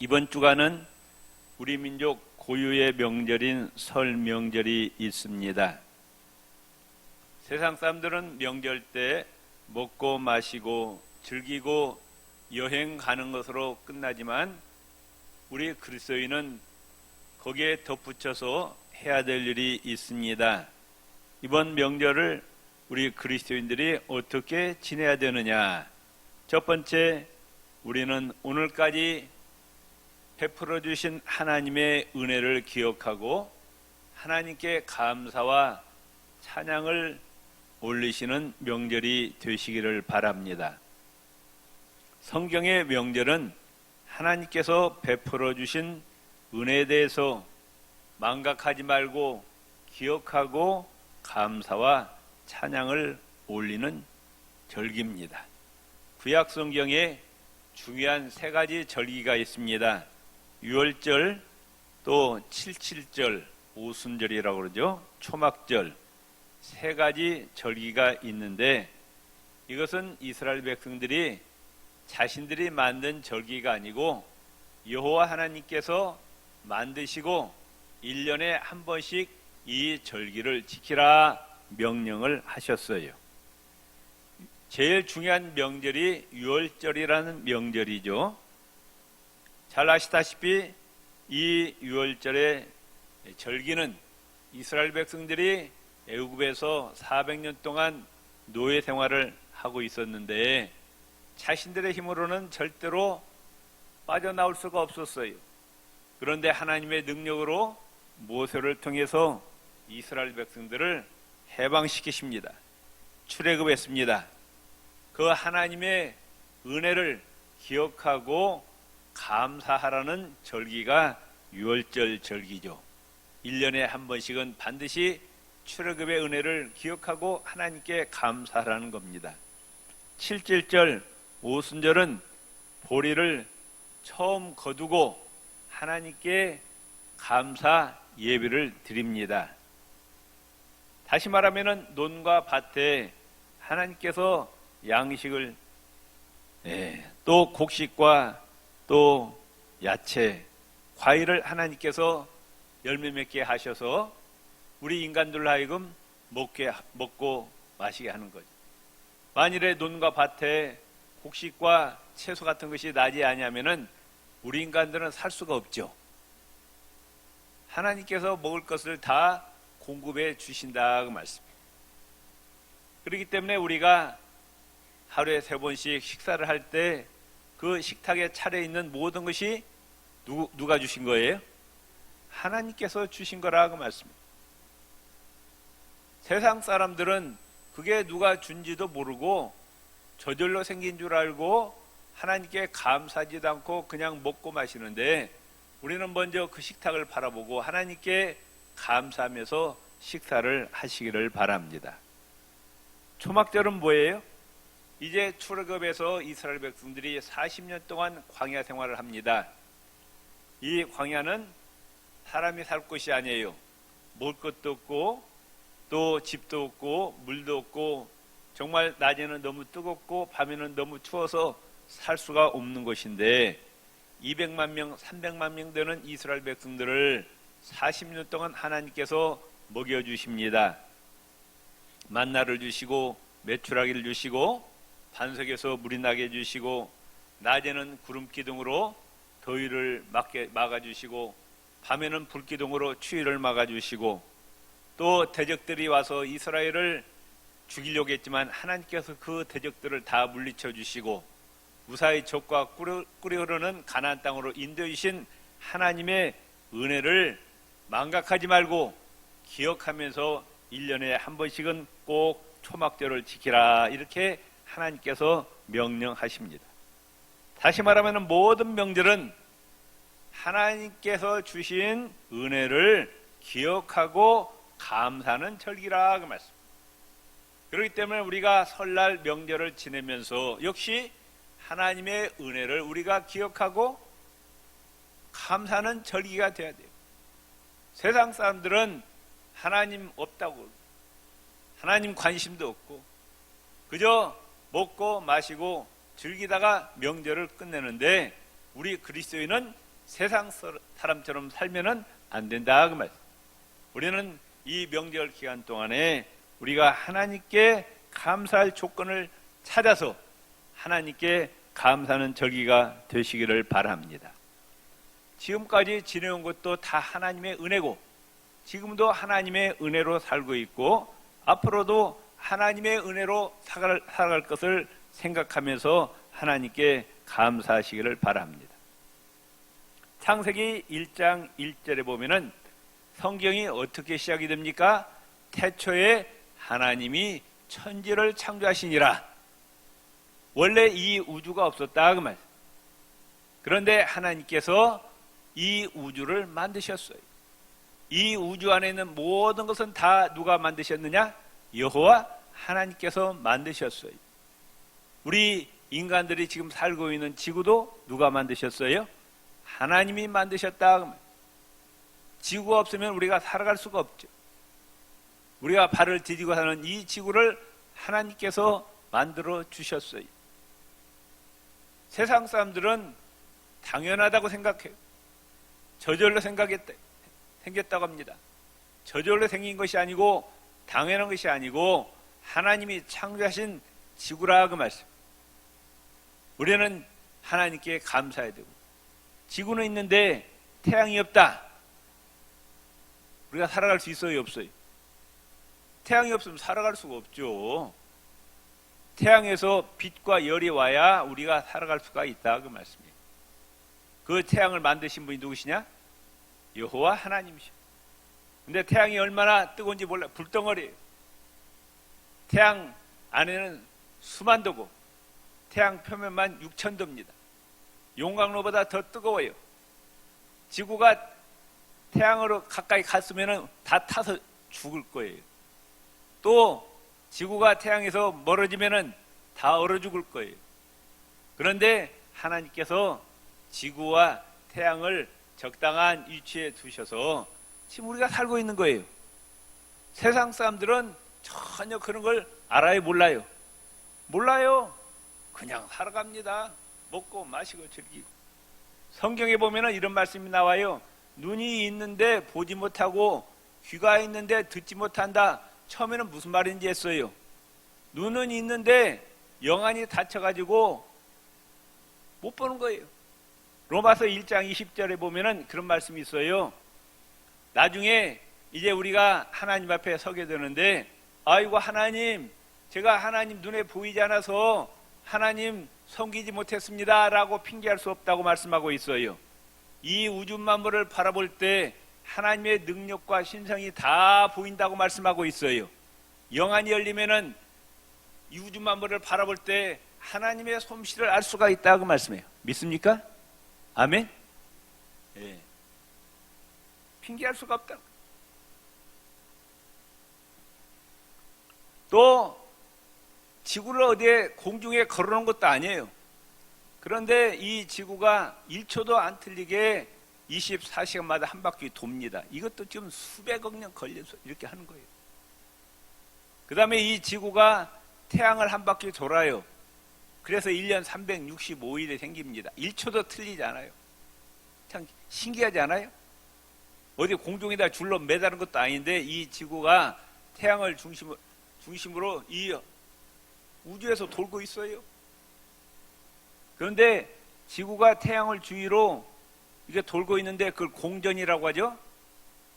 이번 주간은 우리 민족 고유의 명절인 설 명절이 있습니다. 세상 사람들은 명절 때 먹고 마시고 즐기고 여행 가는 것으로 끝나지만 우리 그리스도인은 거기에 덧붙여서 해야 될 일이 있습니다. 이번 명절을 우리 그리스도인들이 어떻게 지내야 되느냐? 첫 번째, 우리는 오늘까지 베풀어 주신 하나님의 은혜를 기억하고 하나님께 감사와 찬양을 올리시는 명절이 되시기를 바랍니다. 성경의 명절은 하나님께서 베풀어 주신 은혜에 대해서 망각하지 말고 기억하고 감사와 찬양을 올리는 절기입니다. 구약 성경에 중요한 세 가지 절기가 있습니다. 유월절, 또 칠칠절, 오순절이라고 그러죠. 초막절, 세 가지 절기가 있는데 이것은 이스라엘 백성들이 자신들이 만든 절기가 아니고 여호와 하나님께서 만드시고 1년에 한 번씩 이 절기를 지키라 명령을 하셨어요. 제일 중요한 명절이 유월절이라는 명절이죠. 잘 아시다시피 이 유월절의 절기는 이스라엘 백성들이 애굽에서 400년 동안 노예 생활을 하고 있었는데 자신들의 힘으로는 절대로 빠져나올 수가 없었어요. 그런데 하나님의 능력으로 모세를 통해서 이스라엘 백성들을 해방시키십니다. 출애굽했습니다. 그 하나님의 은혜를 기억하고 감사하라는 절기가 유월절 절기죠. 1년에 한 번씩은 반드시 출애굽의 은혜를 기억하고 하나님께 감사하라는 겁니다. 칠칠절, 오순절은 보리를 처음 거두고 하나님께 감사 예배를 드립니다. 다시 말하면 논과 밭에 하나님께서 양식을 또 곡식과 또 야채, 과일을 하나님께서 열매 맺게 하셔서 우리 인간들로 하여금 먹고 마시게 하는 거죠. 만일에 논과 밭에 곡식과 채소 같은 것이 나지 아니하면은 우리 인간들은 살 수가 없죠. 하나님께서 먹을 것을 다 공급해 주신다 그 말씀입니다. 그렇기 때문에 우리가 하루에 3번씩 식사를 할 때 그 식탁에 차려 있는 모든 것이 누가 주신 거예요? 하나님께서 주신 거라고 말씀입니다. 세상 사람들은 그게 누가 준지도 모르고 저절로 생긴 줄 알고 하나님께 감사하지도 않고 그냥 먹고 마시는데 우리는 먼저 그 식탁을 바라보고 하나님께 감사하면서 식사를 하시기를 바랍니다. 초막절은 뭐예요? 이제 출애굽에서 이스라엘 백성들이 40년 동안 광야 생활을 합니다. 이 광야는 사람이 살 곳이 아니에요. 먹을 것도 없고 또 집도 없고 물도 없고 정말 낮에는 너무 뜨겁고 밤에는 너무 추워서 살 수가 없는 곳인데 200만 명, 300만 명 되는 이스라엘 백성들을 40년 동안 하나님께서 먹여주십니다. 만나를 주시고 메추라기를 주시고 반석에서 물이 나게 해주시고 낮에는 구름기둥으로 더위를 막아주시고 밤에는 불기둥으로 추위를 막아주시고 또 대적들이 와서 이스라엘을 죽이려고 했지만 하나님께서 그 대적들을 다 물리쳐 주시고 무사히 적과 꿀이 흐르는 가나안 땅으로 인도해 주신 하나님의 은혜를 망각하지 말고 기억하면서 1년에 한 번씩은 꼭 초막절을 지키라 이렇게 하나님께서 명령하십니다. 다시 말하면 모든 명절은 하나님께서 주신 은혜를 기억하고 감사하는 절기라 그 말씀. 그렇기 때문에 우리가 설날 명절을 지내면서 역시 하나님의 은혜를 우리가 기억하고 감사하는 절기가 되어야 돼요. 세상 사람들은 하나님 없다고, 하나님 관심도 없고 그저 먹고 마시고 즐기다가 명절을 끝내는데 우리 그리스도인은 세상 사람처럼 살면은 안 된다 그 말. 우리는 이 명절 기간 동안에 우리가 하나님께 감사할 조건을 찾아서 하나님께 감사하는 절기가 되시기를 바랍니다. 지금까지 지내온 것도 다 하나님의 은혜고 지금도 하나님의 은혜로 살고 있고 앞으로도 하나님의 은혜로 살아갈 것을 생각하면서 하나님께 감사하시기를 바랍니다. 창세기 1장 1절에 보면은 성경이 어떻게 시작이 됩니까? 태초에 하나님이 천지를 창조하시니라. 원래 이 우주가 없었다 그 말. 그런데 하나님께서 이 우주를 만드셨어요. 이 우주 안에 있는 모든 것은 다 누가 만드셨느냐? 여호와 하나님께서 만드셨어요. 우리 인간들이 지금 살고 있는 지구도 누가 만드셨어요? 하나님이 만드셨다. 지구가 없으면 우리가 살아갈 수가 없죠. 우리가 발을 디디고 사는 이 지구를 하나님께서 만들어 주셨어요. 세상 사람들은 당연하다고 생각해요. 저절로 생겼다고 합니다. 저절로 생긴 것이 아니고 당연한 것이 아니고 하나님이 창조하신 지구라 그 말씀. 우리는 하나님께 감사해야 되고 지구는 있는데 태양이 없다. 우리가 살아갈 수 있어요, 없어요? 태양이 없으면 살아갈 수가 없죠. 태양에서 빛과 열이 와야 우리가 살아갈 수가 있다 그 말씀이에요. 그 태양을 만드신 분이 누구시냐? 여호와 하나님이시오. 근데 태양이 얼마나 뜨거운지 몰라요. 불덩어리예요. 태양 안에는 수만 도고 태양 표면만 6,000도입니다. 용광로보다 더 뜨거워요. 지구가 태양으로 가까이 갔으면 다 타서 죽을 거예요. 또 지구가 태양에서 멀어지면 다 얼어 죽을 거예요. 그런데 하나님께서 지구와 태양을 적당한 위치에 두셔서 지금 우리가 살고 있는 거예요. 세상 사람들은 전혀 그런 걸 알아요, 몰라요? 몰라요. 그냥 살아갑니다. 먹고 마시고 즐기고. 성경에 보면 이런 말씀이 나와요. 눈이 있는데 보지 못하고 귀가 있는데 듣지 못한다. 처음에는 무슨 말인지 했어요. 눈은 있는데 영안이 닫혀가지고 못 보는 거예요. 로마서 1장 20절에 보면 그런 말씀이 있어요. 나중에 이제 우리가 하나님 앞에 서게 되는데 아이고 하나님, 제가 하나님 눈에 보이지 않아서 하나님 섬기지 못했습니다 라고 핑계할 수 없다고 말씀하고 있어요. 이 우주 만물을 바라볼 때 하나님의 능력과 신성이 다 보인다고 말씀하고 있어요. 영안이 열리면은 이 우주 만물을 바라볼 때 하나님의 솜씨를 알 수가 있다고 말씀해요. 믿습니까? 아멘? 예. 핑계할 수가 없다. 또 지구를 어디에 공중에 걸어놓은 것도 아니에요. 그런데 이 지구가 1초도 안 틀리게 24시간마다 한 바퀴 돕니다. 이것도 지금 수백억 년 걸려서 이렇게 하는 거예요. 그 다음에 이 지구가 태양을 한 바퀴 돌아요. 그래서 1년 365일이 생깁니다. 1초도 틀리지 않아요. 참 신기하지 않아요? 어디 공중에다 줄로 매다는 것도 아닌데 이 지구가 태양을 중심으로 이 우주에서 돌고 있어요. 그런데 지구가 태양을 주위로 이게 돌고 있는데 그걸 공전이라고 하죠.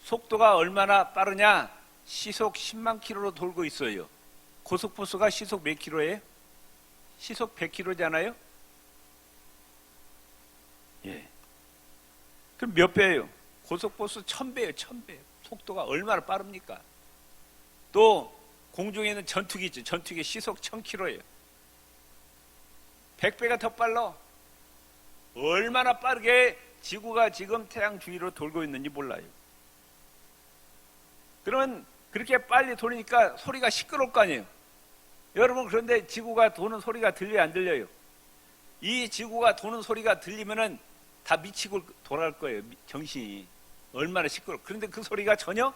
속도가 얼마나 빠르냐? 시속 10만 킬로로 돌고 있어요. 고속버스가 시속 몇 킬로예요? 시속 100킬로잖아요. 예. 그럼 몇 배예요? 고속버스 1000배예요, 1000배. 속도가 얼마나 빠릅니까? 또 공중에는 전투기 있죠. 전투기 시속 1000킬로예요. 100배가 더 빨라. 얼마나 빠르게 지구가 지금 태양 주위로 돌고 있는지 몰라요. 그러면 그렇게 빨리 돌리니까 소리가 시끄러울 거 아니에요. 여러분, 그런데 지구가 도는 소리가 들려요, 안 들려요? 이 지구가 도는 소리가 들리면은 다 미치고 돌아갈 거예요. 정신이. 얼마나 시끄러워. 그런데 그 소리가 전혀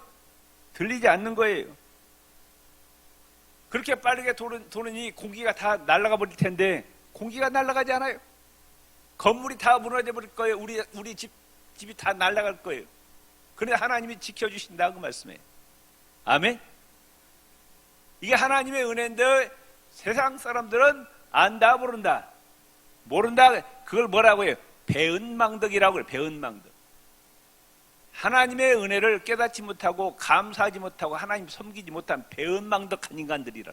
들리지 않는 거예요. 그렇게 빠르게 도느니 공기가 다 날아가 버릴 텐데 공기가 날아가지 않아요. 건물이 다 무너져 버릴 거예요. 우리 집 집이 다 날아갈 거예요. 그런데 하나님이 지켜주신다 그 말씀이에요. 아멘. 이게 하나님의 은혜인데 세상 사람들은 안다 모른다. 모른다. 그걸 뭐라고 해요? 배은망덕이라고 해요. 배은망덕. 하나님의 은혜를 깨닫지 못하고 감사하지 못하고 하나님 섬기지 못한 배은망덕한 인간들이라.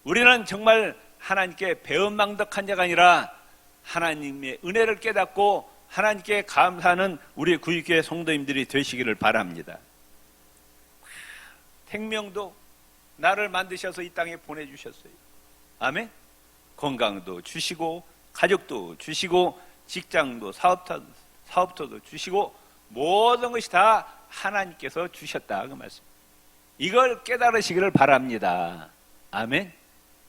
우리는 정말 하나님께 배은망덕한 자가 아니라 하나님의 은혜를 깨닫고 하나님께 감사하는 우리 구육교회 성도님들이 되시기를 바랍니다. 생명도 나를 만드셔서 이 땅에 보내주셨어요. 아멘. 건강도 주시고 가족도 주시고 직장도 사업터도 주시고 모든 것이 다 하나님께서 주셨다 그 말씀. 이걸 깨달으시기를 바랍니다. 아멘.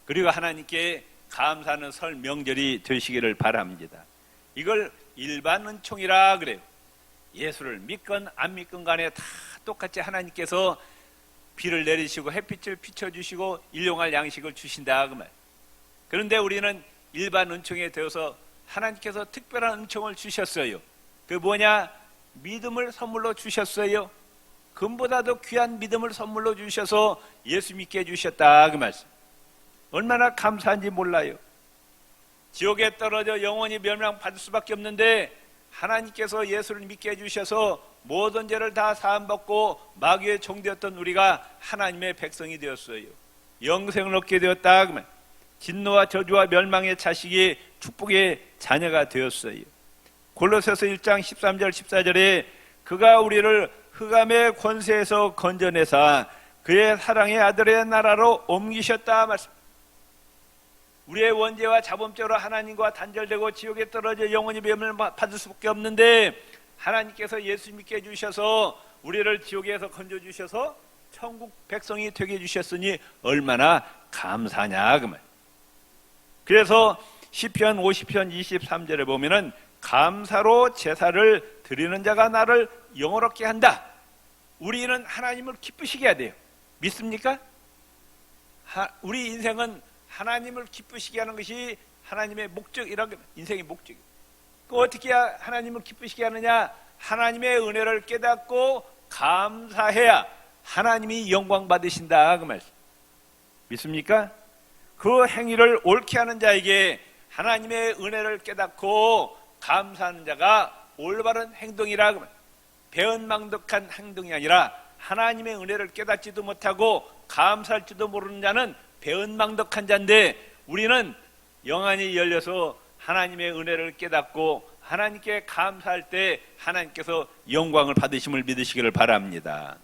그리고 하나님께 감사하는 설 명절이 되시기를 바랍니다. 이걸 일반 은총이라 그래요. 예수를 믿건 안 믿건 간에 다 똑같이 하나님께서 비를 내리시고 햇빛을 비춰주시고 일용할 양식을 주신다 그 말. 그런데 우리는 일반 은총에 되어서 하나님께서 특별한 은총을 주셨어요. 그 뭐냐? 믿음을 선물로 주셨어요. 금보다도 귀한 믿음을 선물로 주셔서 예수 믿게 해주셨다 그 말씀. 얼마나 감사한지 몰라요. 지옥에 떨어져 영원히 멸망받을 수밖에 없는데 하나님께서 예수를 믿게 해주셔서 모든 죄를 다 사함받고 마귀의 종되었던 우리가 하나님의 백성이 되었어요. 영생을 얻게 되었다 그러면 진노와 저주와 멸망의 자식이 축복의 자녀가 되었어요. 골로새서 1장 13절 14절에 그가 우리를 흑암의 권세에서 건져내사 그의 사랑의 아들의 나라로 옮기셨다 말씀. 우리의 원죄와 자범죄로 하나님과 단절되고 지옥에 떨어져 영원히 멸망을 받을 수밖에 없는데 하나님께서 예수 믿게 해주셔서 우리를 지옥에서 건져주셔서 천국 백성이 되게 해주셨으니 얼마나 감사냐 그 말. 그래서 시편 50편 23절에 보면은 감사로 제사를 드리는 자가 나를 영원롭게 한다. 우리는 하나님을 기쁘시게 해야 돼요. 믿습니까? 우리 인생은 하나님을 기쁘시게 하는 것이 하나님의 목적이라고 인생의 목적이에요. 그 어떻게 하나님을 기쁘시게 하느냐? 하나님의 은혜를 깨닫고 감사해야 하나님이 영광 받으신다 그 말씀. 믿습니까? 그 행위를 옳게 하는 자에게 하나님의 은혜를 깨닫고 감사하는 자가 올바른 행동이라 그 말씀. 배은망덕한 행동이 아니라 하나님의 은혜를 깨닫지도 못하고 감사할지도 모르는 자는 배은망덕한 자인데 우리는 영안이 열려서 하나님의 은혜를 깨닫고 하나님께 감사할 때 하나님께서 영광을 받으심을 믿으시기를 바랍니다.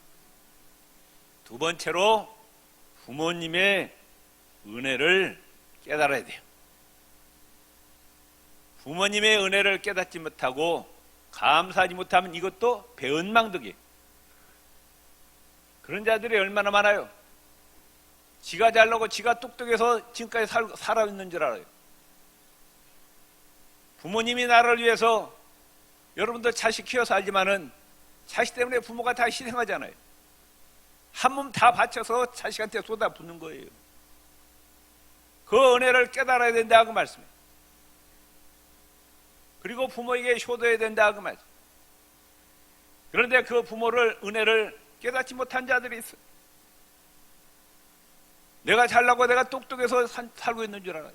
두 번째로 부모님의 은혜를 깨달아야 돼요. 부모님의 은혜를 깨닫지 못하고 감사하지 못하면 이것도 배은망덕이에요. 그런 자들이 얼마나 많아요. 지가 잘나고 지가 똑똑해서 지금까지 살아있는 줄 알아요. 부모님이 나를 위해서 여러분도 자식 키워서 알지만은 자식 때문에 부모가 다 희생하잖아요. 한 몸 다 바쳐서 자식한테 쏟아붓는 거예요. 그 은혜를 깨달아야 된다 그 말씀이에요. 그리고 부모에게 효도해야 된다 그 말씀. 그런데 그 부모를 은혜를 깨닫지 못한 자들이 있어요. 내가 잘나고 내가 똑똑해서 살고 있는 줄 알아요.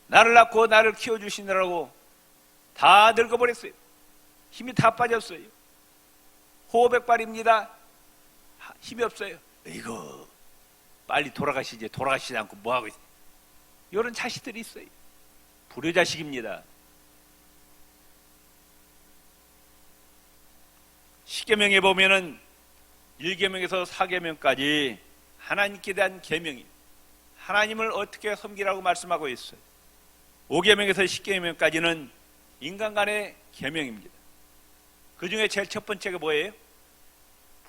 나를 낳고 나를 키워주시느라고 다 늙어버렸어요. 힘이 다 빠졌어요. 호백발입니다. 힘이 없어요. 이거 빨리 돌아가시지. 돌아가시지 않고 뭐하고 있어요. 이런 자식들이 있어요. 불효자식입니다. 십계명에 보면은 1계명에서 4계명까지 하나님께 대한 계명이 하나님을 어떻게 섬기라고 말씀하고 있어요. 5계명에서 10계명까지는 인간 간의 계명입니다. 그 중에 제일 첫 번째가 뭐예요?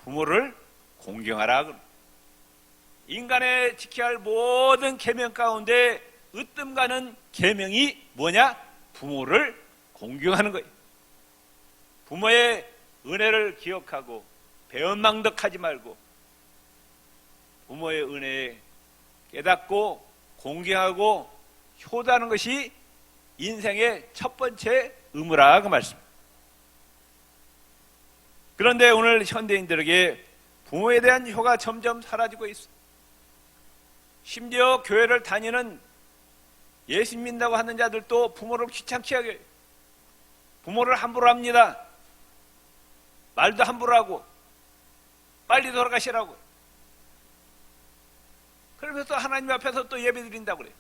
부모를 공경하라. 인간의 지켜야 할 모든 계명 가운데 으뜸 가는 계명이 뭐냐? 부모를 공경하는 거예요. 부모의 은혜를 기억하고 배은망덕하지 말고 부모의 은혜에 깨닫고 공경하고 효도하는 것이 인생의 첫 번째 의무라 그 말씀. 그런데 오늘 현대인들에게 부모에 대한 효가 점점 사라지고 있어. 심지어 교회를 다니는 예수 믿는다고 하는 자들도 부모를 귀찮게 하게 해요. 부모를 함부로 합니다. 말도 함부로 하고 빨리 돌아가시라고. 그러면서 하나님 앞에서 또 예배 드린다고 그래요.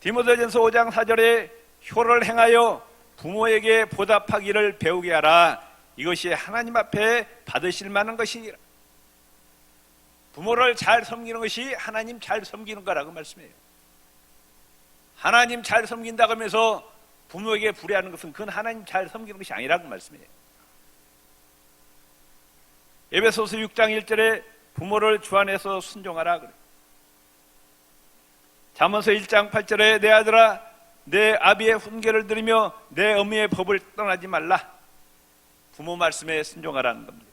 디모데전서 5장 4절에 효를 행하여 부모에게 보답하기를 배우게 하라. 이것이 하나님 앞에 받으실 만한 것이니라. 부모를 잘 섬기는 것이 하나님 잘 섬기는 거라고 말씀해요. 하나님 잘 섬긴다고 하면서 부모에게 불의하는 것은 그건 하나님 잘 섬기는 것이 아니라고 말씀해요. 에베소서 6장 1절에 부모를 주 안에서 순종하라 그래요. 잠언서 1장 8절에 내 아들아 내 아비의 훈계를 들으며 내 어미의 법을 떠나지 말라. 부모 말씀에 순종하라는 겁니다.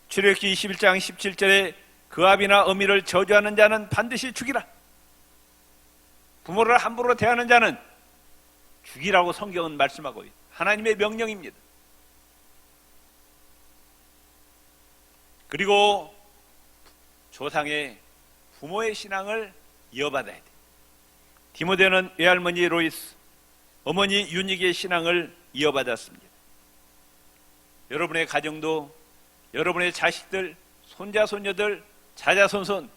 출애굽기 21장 17절에 그 아비나 어미를 저주하는 자는 반드시 죽이라. 부모를 함부로 대하는 자는 죽이라고 성경은 말씀하고 있어요. 하나님의 명령입니다. 그리고 조상의 부모의 신앙을 이어받아야 돼. 디모데는 외할머니 로이스, 어머니 유닉의 신앙을 이어받았습니다. 여러분의 가정도 여러분의 자식들, 손자, 손녀들, 자자손손,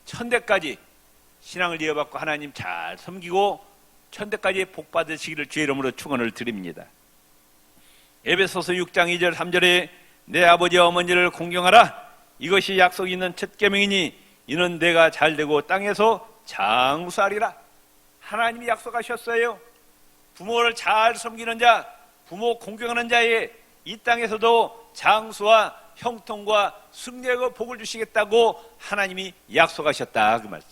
천대까지 신앙을 이어받고 하나님 잘 섬기고 천대까지 복 받으시기를 주의 이름으로 축원을 드립니다. 에베소서 6장 2절 3절에 내 아버지와 어머니를 공경하라. 이것이 약속이 있는 첫 계명이니 이는 내가 잘되고 땅에서 장수하리라. 하나님이 약속하셨어요. 부모를 잘 섬기는 자, 부모 공경하는 자의 이 땅에서도 장수와 형통과 승리하고 복을 주시겠다고 하나님이 약속하셨다 그 말씀.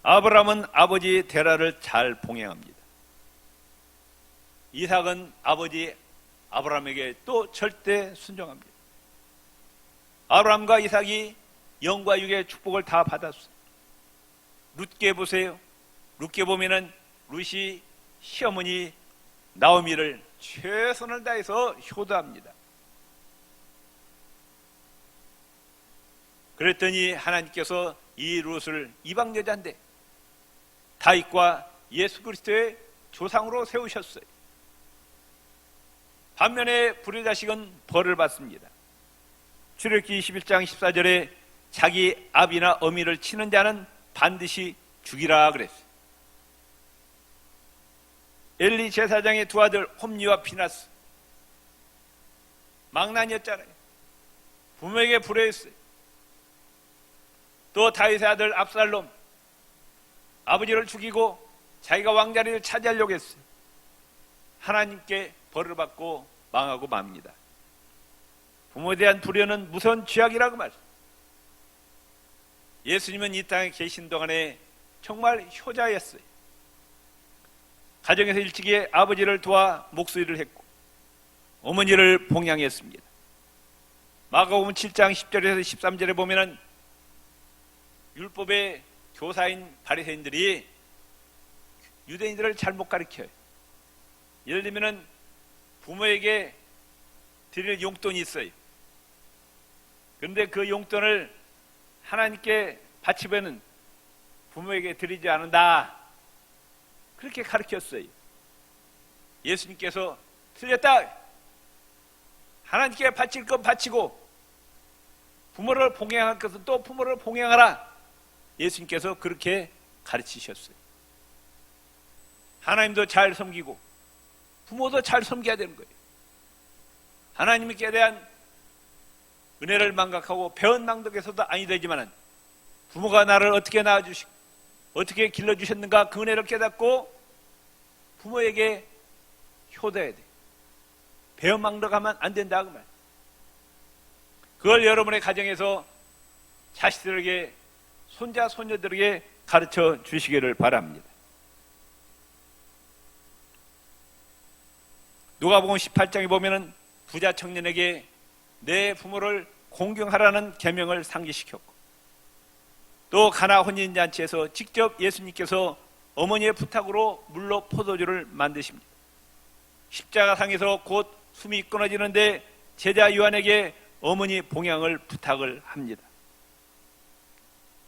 아브라함은 아버지 데라를 잘 봉행합니다. 이삭은 아버지 아브라함에게 또 절대 순종합니다. 아브라함과 이삭이 영과 육의 축복을 다 받았어요. 룻게 보세요. 룻게 보면은 룻이 시어머니 나오미를 최선을 다해서 효도합니다. 그랬더니 하나님께서 이 룻을 이방 여자인데 다윗과 예수 그리스도의 조상으로 세우셨어요. 반면에 불효자식은 벌을 받습니다. 출애굽기 21장 14절에 자기 아비나 어미를 치는 자는 반드시 죽이라 그랬어요. 엘리 제사장의 두 아들 홈리와 피나스 망나니였잖아요. 부모에게 불효했어요. 또 다윗의 아들 압살롬 아버지를 죽이고 자기가 왕자리를 차지하려고 했어요. 하나님께 벌을 받고 망하고 맙니다. 부모에 대한 불효는 무서운 죄악이라고 말해요. 예수님은 이 땅에 계신 동안에 정말 효자였어요. 가정에서 일찍이 아버지를 도와 목소리를 했고 어머니를 봉양했습니다. 마가복음 7장 10절에서 13절에 보면은 율법의 교사인 바리새인들이 유대인들을 잘못 가르쳐요. 예를 들면은 부모에게 드리는 용돈이 있어요. 그런데 그 용돈을 하나님께 바치면은 부모에게 드리지 않는다. 그렇게 가르쳤어요. 예수님께서 틀렸다. 하나님께 바칠 건 바치고 부모를 봉양할 것은 또 부모를 봉양하라. 예수님께서 그렇게 가르치셨어요. 하나님도 잘 섬기고 부모도 잘 섬겨야 되는 거예요. 하나님께 대한 은혜를 망각하고 배은망덕해서도 아니 되지만은 부모가 나를 어떻게 낳아주시고 어떻게 길러주셨는가 그 은혜를 깨닫고 부모에게 효도해야 돼. 배은망덕하면 안 된다 그 말. 그걸 여러분의 가정에서 자식들에게 손자 손녀들에게 가르쳐 주시기를 바랍니다. 누가복음 18장에 보면은 부자 청년에게 내 부모를 공경하라는 계명을 상기시켰고 또 가나 혼인잔치에서 직접 예수님께서 어머니의 부탁으로 물로 포도주를 만드십니다. 십자가상에서 곧 숨이 끊어지는데 제자 요한에게 어머니 봉양을 부탁을 합니다.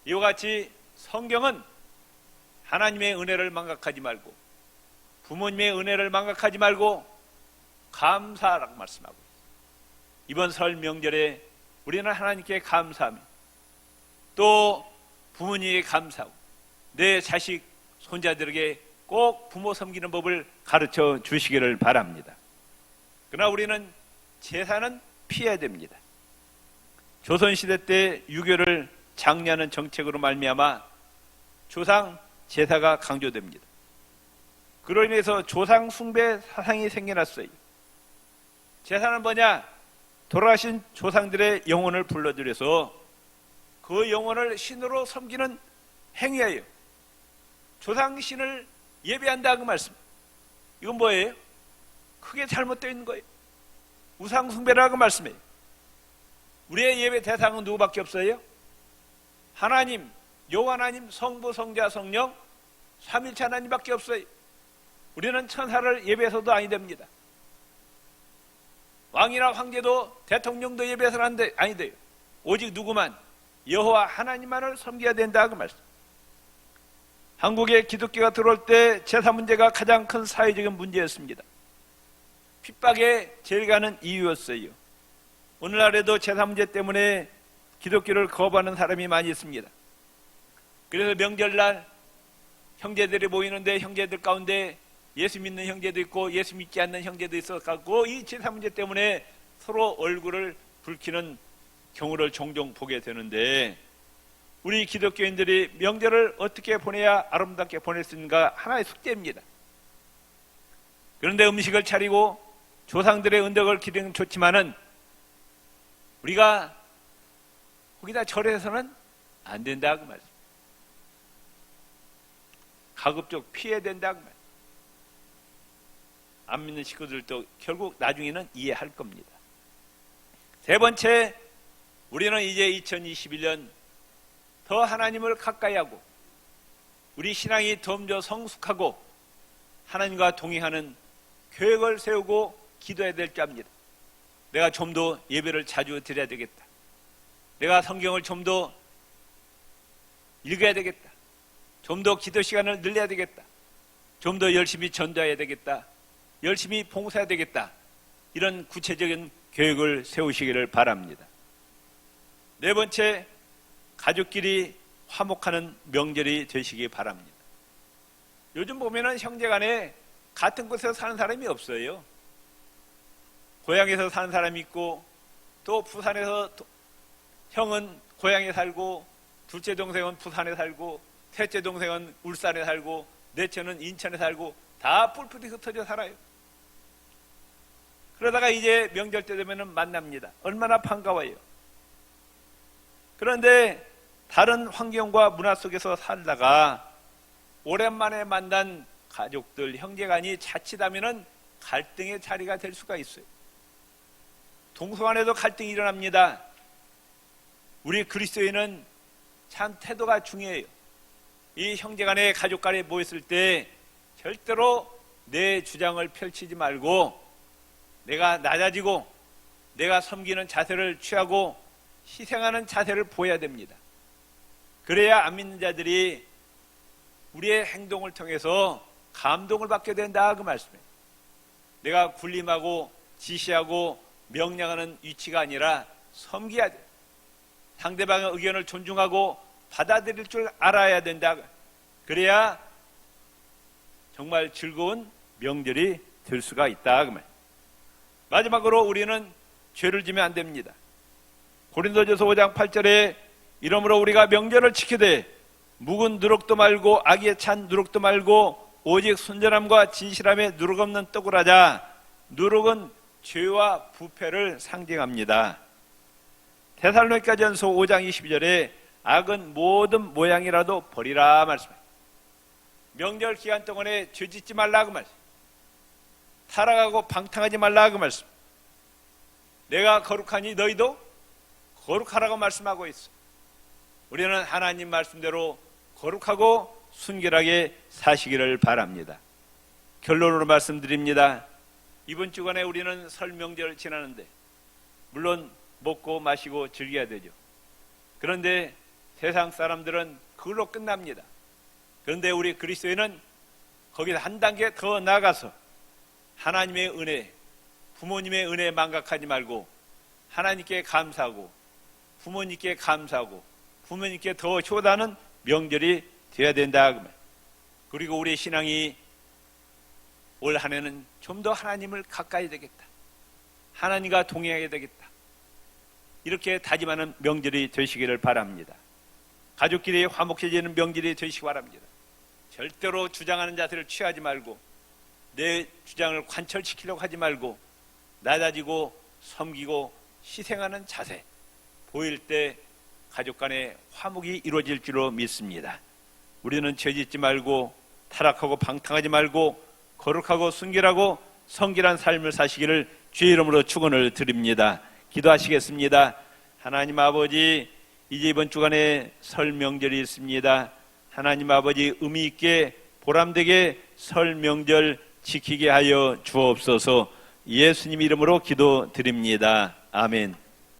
이와 같이 성경은 하나님의 은혜를 망각하지 말고, 부모님의 은혜를 망각하지 말고 감사하라고 말씀하고 있습니다. 이번 설 명절에 우리는 하나님께 감사하며 또 부모님에게 감사하고 내 자식, 손자들에게 꼭 부모 섬기는 법을 가르쳐 주시기를 바랍니다. 그러나 우리는 제사는 피해야 됩니다. 조선시대 때 유교를 장려하는 정책으로 말미암아 조상 제사가 강조됩니다. 그로 인해서 조상 숭배 사상이 생겨났어요. 제사는 뭐냐? 돌아가신 조상들의 영혼을 불러들여서 그 영혼을 신으로 섬기는 행위예요. 조상신을 예배한다 그 말씀. 이건 뭐예요? 크게 잘못되어 있는 거예요. 우상숭배라고 말씀해요. 우리의 예배 대상은 누구밖에 없어요? 하나님, 여호와 하나님, 성부, 성자, 성령, 삼일체 하나님밖에 없어요. 우리는 천사를 예배해서도 아니 됩니다. 왕이나 황제도 대통령도 예배해서는 아니 돼요. 오직 누구만? 여호와 하나님만을 섬겨야 된다 그 말씀. 한국에 기독교가 들어올 때 제사 문제가 가장 큰 사회적인 문제였습니다. 핍박에 제일 가는 이유였어요. 오늘날에도 제사 문제 때문에 기독교를 거부하는 사람이 많이 있습니다. 그래서 명절날 형제들이 모이는데 형제들 가운데 예수 믿는 형제도 있고 예수 믿지 않는 형제도 있어서 이 제사 문제 때문에 서로 얼굴을 붉히는 경우를 종종 보게 되는데, 우리 기독교인들이 명절을 어떻게 보내야 아름답게 보낼 수 있는가 하나의 숙제입니다. 그런데 음식을 차리고 조상들의 은덕을 기리는 좋지만은 우리가 거기다 절해서는 안 된다 그 말씀. 가급적 피해야 된다 그 말씀. 안 믿는 식구들도 결국 나중에는 이해할 겁니다. 세 번째, 우리는 이제 2021년 더 하나님을 가까이 하고 우리 신앙이 더 성숙하고 하나님과 동행하는 계획을 세우고 기도해야 될 때입니다. 내가 좀 더 예배를 자주 드려야 되겠다. 내가 성경을 좀 더 읽어야 되겠다. 좀 더 기도 시간을 늘려야 되겠다. 좀 더 열심히 전도해야 되겠다. 열심히 봉사해야 되겠다. 이런 구체적인 계획을 세우시기를 바랍니다. 네 번째, 가족끼리 화목하는 명절이 되시기 바랍니다. 요즘 보면은 형제간에 같은 곳에서 사는 사람이 없어요. 고향에서 사는 사람이 있고, 또 부산에서 형은 고향에 살고, 둘째 동생은 부산에 살고, 셋째 동생은 울산에 살고, 넷째는 인천에 살고, 다 뿔뿔이 흩어져 살아요. 그러다가 이제 명절 때 되면 만납니다. 얼마나 반가워요. 그런데 다른 환경과 문화 속에서 살다가 오랜만에 만난 가족들, 형제간이 자칫하면 갈등의 자리가 될 수가 있어요. 동성간에도 갈등이 일어납니다. 우리 그리스도인은 참 태도가 중요해요. 이 형제간에 가족간에 모였을 때 절대로 내 주장을 펼치지 말고 내가 낮아지고 내가 섬기는 자세를 취하고 희생하는 자세를 보여야 됩니다. 그래야 안 믿는 자들이 우리의 행동을 통해서 감동을 받게 된다 그 말씀이에요. 내가 군림하고 지시하고 명령하는 위치가 아니라 섬겨야 돼. 상대방의 의견을 존중하고 받아들일 줄 알아야 된다. 그래야 정말 즐거운 명절이 될 수가 있다 그 말. 마지막으로 우리는 죄를 지면 안 됩니다. 고린도전서 5장 8절에 이러므로 우리가 명절을 지키되 묵은 누룩도 말고 악에 찬 누룩도 말고 오직 순전함과 진실함에 누룩 없는 떡을 하자. 누룩은 죄와 부패를 상징합니다. 데살로니가전서 5장 22절에 악은 모든 모양이라도 버리라 말씀합니다. 명절 기간 동안에 죄 짓지 말라 그 말씀. 타락하고 방탕하지 말라 그 말씀. 내가 거룩하니 너희도 거룩하라고 말씀하고 있어. 우리는 하나님 말씀대로 거룩하고 순결하게 사시기를 바랍니다. 결론으로 말씀드립니다. 이번 주간에 우리는 설 명절 지나는데 물론 먹고 마시고 즐겨야 되죠. 그런데 세상 사람들은 그걸로 끝납니다. 그런데 우리 그리스도인은 거기서 한 단계 더 나아가서 하나님의 은혜, 부모님의 은혜 망각하지 말고 하나님께 감사하고 부모님께 감사하고 부모님께 더 효도하는 명절이 되어야 된다. 그리고 우리 신앙이 올 한 해는 좀 더 하나님을 가까이 되겠다. 하나님과 동행하게 되겠다. 이렇게 다짐하는 명절이 되시기를 바랍니다. 가족끼리 화목해지는 명절이 되시기 바랍니다. 절대로 주장하는 자세를 취하지 말고 내 주장을 관철시키려고 하지 말고 낮아지고 섬기고 희생하는 자세 보일 때 가족 간의 화목이 이루어질 줄로 믿습니다. 우리는 죄짓지 말고 타락하고 방탕하지 말고 거룩하고 순결하고 성결한 삶을 사시기를 주의 이름으로 축원을 드립니다. 기도하시겠습니다. 하나님 아버지, 이제 이번 주간에 설 명절이 있습니다. 하나님 아버지, 의미 있게 보람되게 설 명절 지키게 하여 주옵소서. 예수님 이름으로 기도드립니다. 아멘.